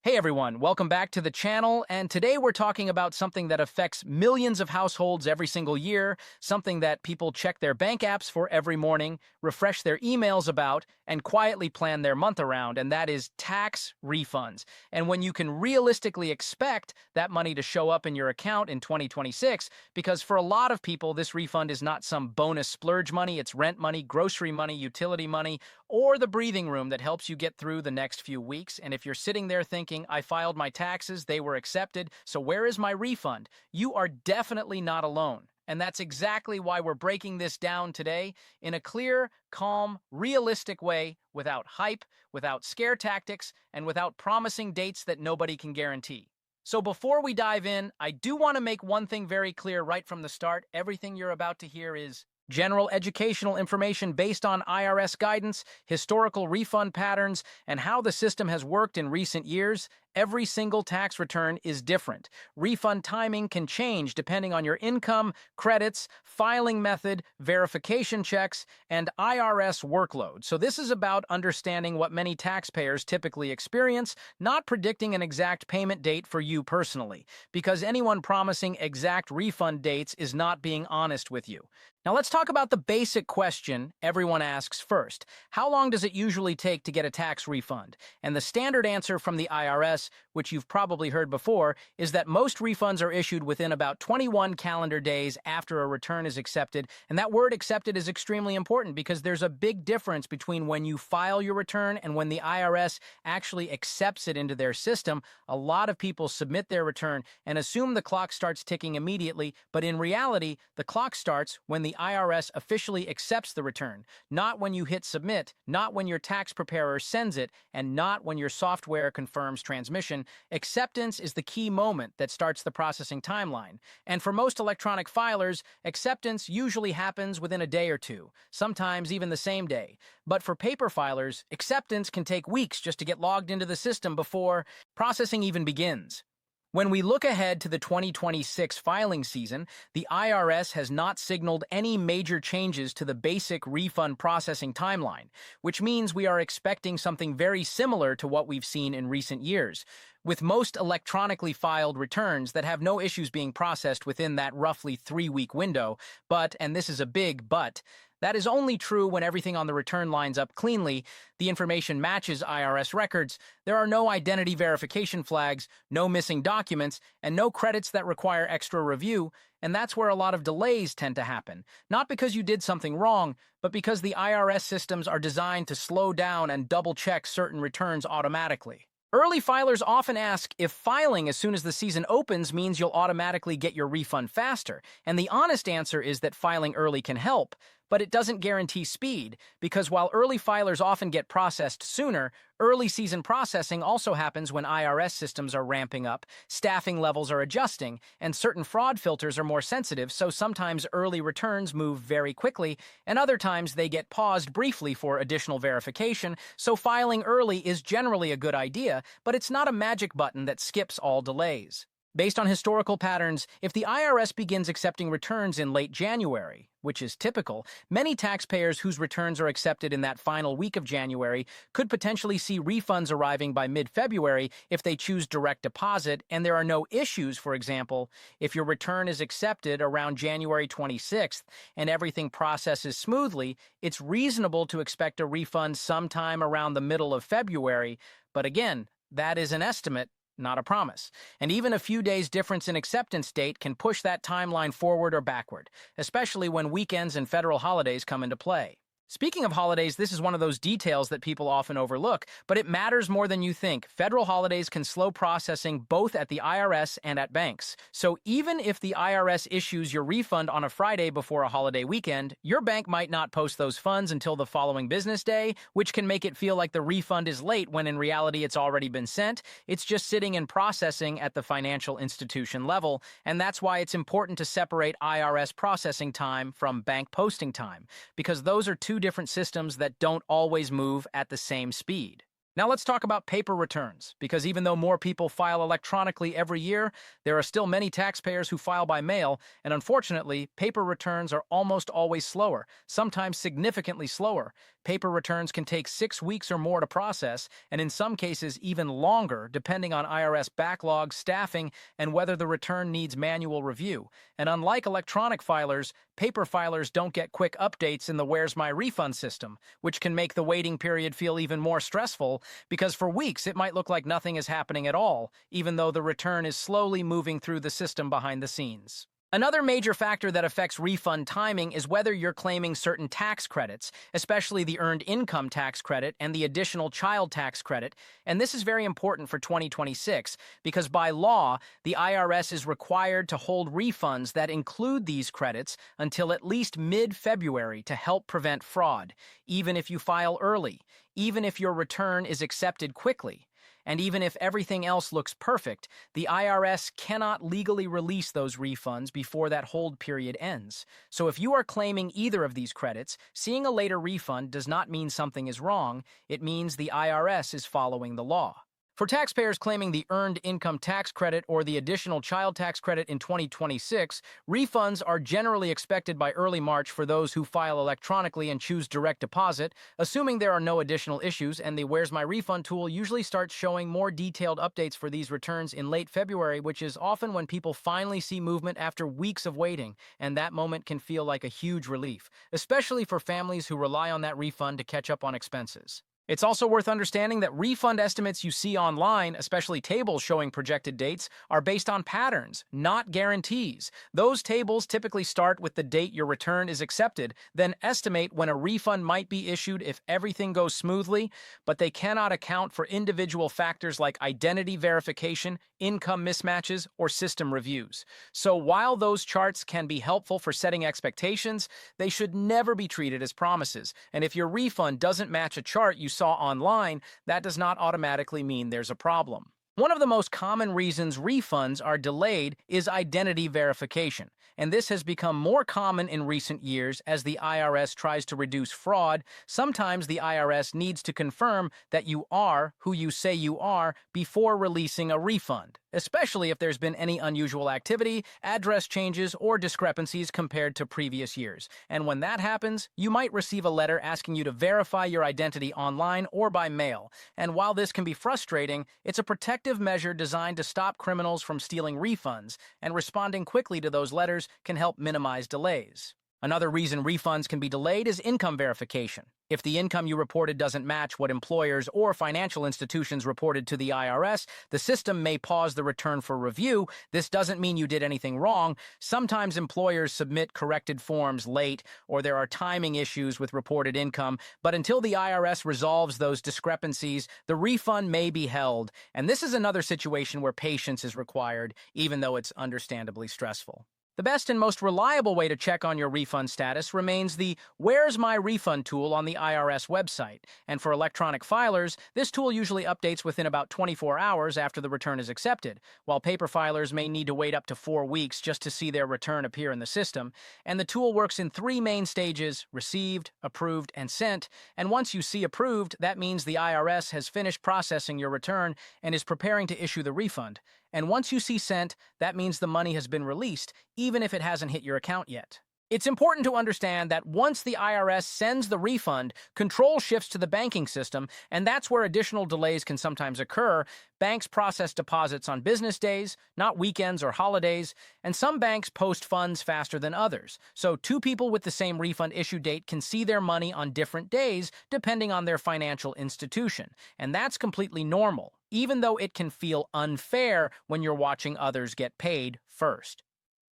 Hey everyone, welcome back to the channel, and today we're talking about something that affects millions of households every single year, something that people check their bank apps for every morning, refresh their emails about, and quietly plan their month around, and that is tax refunds. And when you can realistically expect that money to show up in your account in 2026, because for a lot of people, this refund is not some bonus splurge money, it's rent money, grocery money, utility money, or the breathing room that helps you get through the next few weeks. And if you're sitting there thinking, I filed my taxes, they were accepted, so where is my refund? You are definitely not alone. And that's exactly why we're breaking this down today in a clear, calm, realistic way, without hype, without scare tactics, and without promising dates that nobody can guarantee. So before we dive in, I do want to make one thing very clear right from the start. Everything you're about to hear is general educational information based on IRS guidance, historical refund patterns, and how the system has worked in recent years. Every single tax return is different. Refund timing can change depending on your income, credits, filing method, verification checks, and IRS workload. So this is about understanding what many taxpayers typically experience, not predicting an exact payment date for you personally, because anyone promising exact refund dates is not being honest with you. Now let's talk about the basic question everyone asks first. How long does it usually take to get a tax refund? And the standard answer from the IRS, which you've probably heard before, is that most refunds are issued within about 21 calendar days after a return is accepted. And that word accepted is extremely important because there's a big difference between when you file your return and when the IRS actually accepts it into their system. A lot of people submit their return and assume the clock starts ticking immediately, but in reality, the clock starts when the IRS officially accepts the return, not when you hit submit, not when your tax preparer sends it, and not when your software confirms transmission. Acceptance is the key moment that starts the processing timeline. And for most electronic filers, acceptance usually happens within a day or two, sometimes even the same day. But for paper filers, acceptance can take weeks just to get logged into the system before processing even begins. When we look ahead to the 2026 filing season, the IRS has not signaled any major changes to the basic refund processing timeline, which means we are expecting something very similar to what we've seen in recent years, with most electronically filed returns that have no issues being processed within that roughly 3-week window. But, and this is a big but, that is only true when everything on the return lines up cleanly, the information matches IRS records, there are no identity verification flags, no missing documents, and no credits that require extra review, and that's where a lot of delays tend to happen. Not because you did something wrong, but because the IRS systems are designed to slow down and double-check certain returns automatically. Early filers often ask if filing as soon as the season opens means you'll automatically get your refund faster, and the honest answer is that filing early can help, but it doesn't guarantee speed, because while early filers often get processed sooner, early season processing also happens when IRS systems are ramping up, staffing levels are adjusting, and certain fraud filters are more sensitive, so sometimes early returns move very quickly, and other times they get paused briefly for additional verification, so filing early is generally a good idea, but it's not a magic button that skips all delays. Based on historical patterns, if the IRS begins accepting returns in late January, which is typical, many taxpayers whose returns are accepted in that final week of January could potentially see refunds arriving by mid-February if they choose direct deposit, and there are no issues. For example, if your return is accepted around January 26th and everything processes smoothly, it's reasonable to expect a refund sometime around the middle of February, but again, that is an estimate, not a promise. And even a few days difference in acceptance date can push that timeline forward or backward, especially when weekends and federal holidays come into play. Speaking of holidays, this is one of those details that people often overlook, but it matters more than you think. Federal holidays can slow processing both at the IRS and at banks. So even if the IRS issues your refund on a Friday before a holiday weekend, your bank might not post those funds until the following business day, which can make it feel like the refund is late when in reality it's already been sent. It's just sitting and processing at the financial institution level, and that's why it's important to separate IRS processing time from bank posting time, because those are two different systems that don't always move at the same speed. Now let's talk about paper returns, because even though more people file electronically every year, there are still many taxpayers who file by mail, and unfortunately, paper returns are almost always slower, sometimes significantly slower. Paper returns can take 6 weeks or more to process, and in some cases even longer, depending on IRS backlogs, staffing, and whether the return needs manual review. And unlike electronic filers, paper filers don't get quick updates in the Where's My Refund system, which can make the waiting period feel even more stressful, because for weeks it might look like nothing is happening at all, even though the return is slowly moving through the system behind the scenes. Another major factor that affects refund timing is whether you're claiming certain tax credits, especially the Earned Income Tax Credit and the Additional Child Tax Credit, and this is very important for 2026 because by law, the IRS is required to hold refunds that include these credits until at least mid-February to help prevent fraud, even if you file early, even if your return is accepted quickly. And even if everything else looks perfect, the IRS cannot legally release those refunds before that hold period ends. So if you are claiming either of these credits, seeing a later refund does not mean something is wrong, it means the IRS is following the law. For taxpayers claiming the Earned Income Tax Credit or the Additional Child Tax Credit in 2026, refunds are generally expected by early March for those who file electronically and choose direct deposit, assuming there are no additional issues, and the Where's My Refund tool usually starts showing more detailed updates for these returns in late February, which is often when people finally see movement after weeks of waiting, and that moment can feel like a huge relief, especially for families who rely on that refund to catch up on expenses. It's also worth understanding that refund estimates you see online, especially tables showing projected dates, are based on patterns, not guarantees. Those tables typically start with the date your return is accepted, then estimate when a refund might be issued if everything goes smoothly, but they cannot account for individual factors like identity verification, income mismatches, or system reviews. So while those charts can be helpful for setting expectations, they should never be treated as promises. And if your refund doesn't match a chart you saw online, that does not automatically mean there's a problem. One of the most common reasons refunds are delayed is identity verification, and this has become more common in recent years as the IRS tries to reduce fraud. Sometimes the IRS needs to confirm that you are who you say you are before releasing a refund, especially if there's been any unusual activity, address changes, or discrepancies compared to previous years. And when that happens, you might receive a letter asking you to verify your identity online or by mail. And while this can be frustrating, it's a protective measure designed to stop criminals from stealing refunds, and responding quickly to those letters can help minimize delays. Another reason refunds can be delayed is income verification. If the income you reported doesn't match what employers or financial institutions reported to the IRS, the system may pause the return for review. This doesn't mean you did anything wrong. Sometimes employers submit corrected forms late, or there are timing issues with reported income, but until the IRS resolves those discrepancies, the refund may be held. And this is another situation where patience is required, even though it's understandably stressful. The best and most reliable way to check on your refund status remains the Where's My Refund tool on the IRS website. And for electronic filers, this tool usually updates within about 24 hours after the return is accepted, while paper filers may need to wait up to 4 weeks just to see their return appear in the system. And the tool works in 3 main stages: received, approved, and sent. And once you see approved, that means the IRS has finished processing your return and is preparing to issue the refund. And once you see sent, that means the money has been released, even if it hasn't hit your account yet. It's important to understand that once the IRS sends the refund, control shifts to the banking system, and that's where additional delays can sometimes occur. Banks process deposits on business days, not weekends or holidays, and some banks post funds faster than others. So 2 people with the same refund issue date can see their money on different days depending on their financial institution, and that's completely normal, even though it can feel unfair when you're watching others get paid first.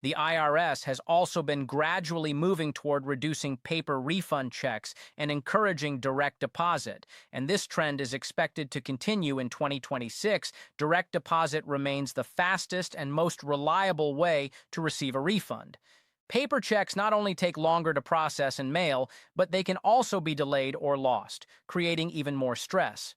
The IRS has also been gradually moving toward reducing paper refund checks and encouraging direct deposit, and this trend is expected to continue in 2026. Direct deposit remains the fastest and most reliable way to receive a refund. Paper checks not only take longer to process and mail, but they can also be delayed or lost, creating even more stress.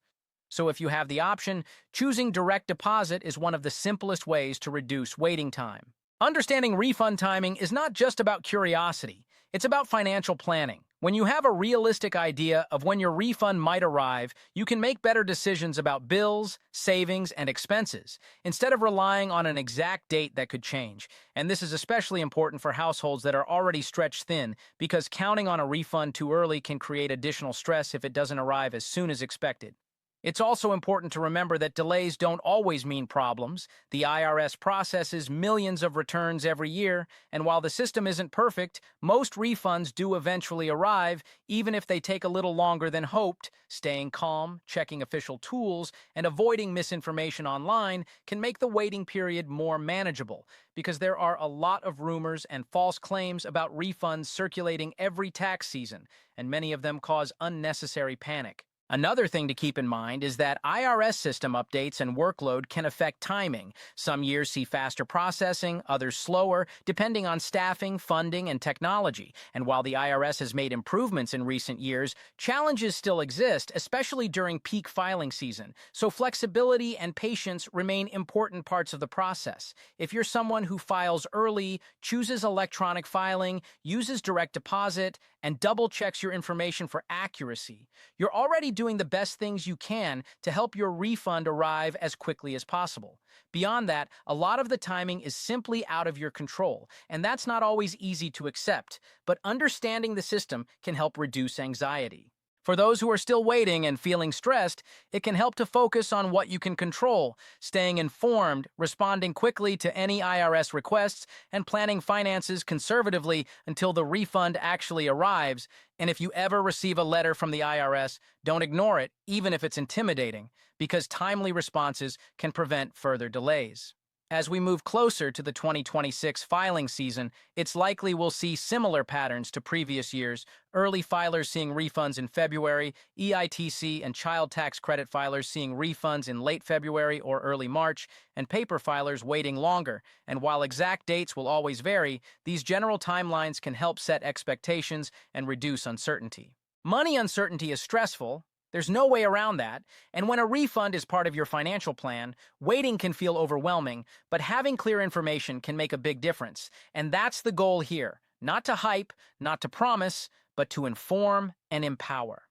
So if you have the option, choosing direct deposit is one of the simplest ways to reduce waiting time. Understanding refund timing is not just about curiosity, it's about financial planning. When you have a realistic idea of when your refund might arrive, you can make better decisions about bills, savings, and expenses, instead of relying on an exact date that could change. And this is especially important for households that are already stretched thin, because counting on a refund too early can create additional stress if it doesn't arrive as soon as expected. It's also important to remember that delays don't always mean problems. The IRS processes millions of returns every year, and while the system isn't perfect, most refunds do eventually arrive, even if they take a little longer than hoped. Staying calm, checking official tools, and avoiding misinformation online can make the waiting period more manageable, because there are a lot of rumors and false claims about refunds circulating every tax season, and many of them cause unnecessary panic. Another thing to keep in mind is that IRS system updates and workload can affect timing. Some years see faster processing, others slower, depending on staffing, funding, and technology. And while the IRS has made improvements in recent years, challenges still exist, especially during peak filing season. So flexibility and patience remain important parts of the process. If you're someone who files early, chooses electronic filing, uses direct deposit, and double-checks your information for accuracy, you're already doing the best things you can to help your refund arrive as quickly as possible. Beyond that, a lot of the timing is simply out of your control, and that's not always easy to accept, but understanding the system can help reduce anxiety. For those who are still waiting and feeling stressed, it can help to focus on what you can control, staying informed, responding quickly to any IRS requests, and planning finances conservatively until the refund actually arrives. And if you ever receive a letter from the IRS, don't ignore it, even if it's intimidating, because timely responses can prevent further delays. As we move closer to the 2026 filing season, it's likely we'll see similar patterns to previous years: early filers seeing refunds in February, EITC and child tax credit filers seeing refunds in late February or early March, and paper filers waiting longer. And while exact dates will always vary, these general timelines can help set expectations and reduce uncertainty. Money uncertainty is stressful. There's no way around that, and when a refund is part of your financial plan, waiting can feel overwhelming, but having clear information can make a big difference. And that's the goal here: not to hype, not to promise, but to inform and empower.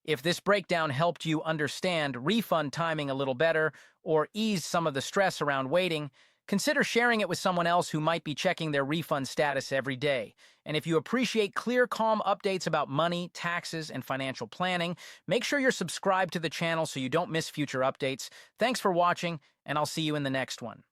If this breakdown helped you understand refund timing a little better or ease some of the stress around waiting, consider sharing it with someone else who might be checking their refund status every day. And if you appreciate clear, calm updates about money, taxes, and financial planning, make sure you're subscribed to the channel so you don't miss future updates. Thanks for watching, and I'll see you in the next one.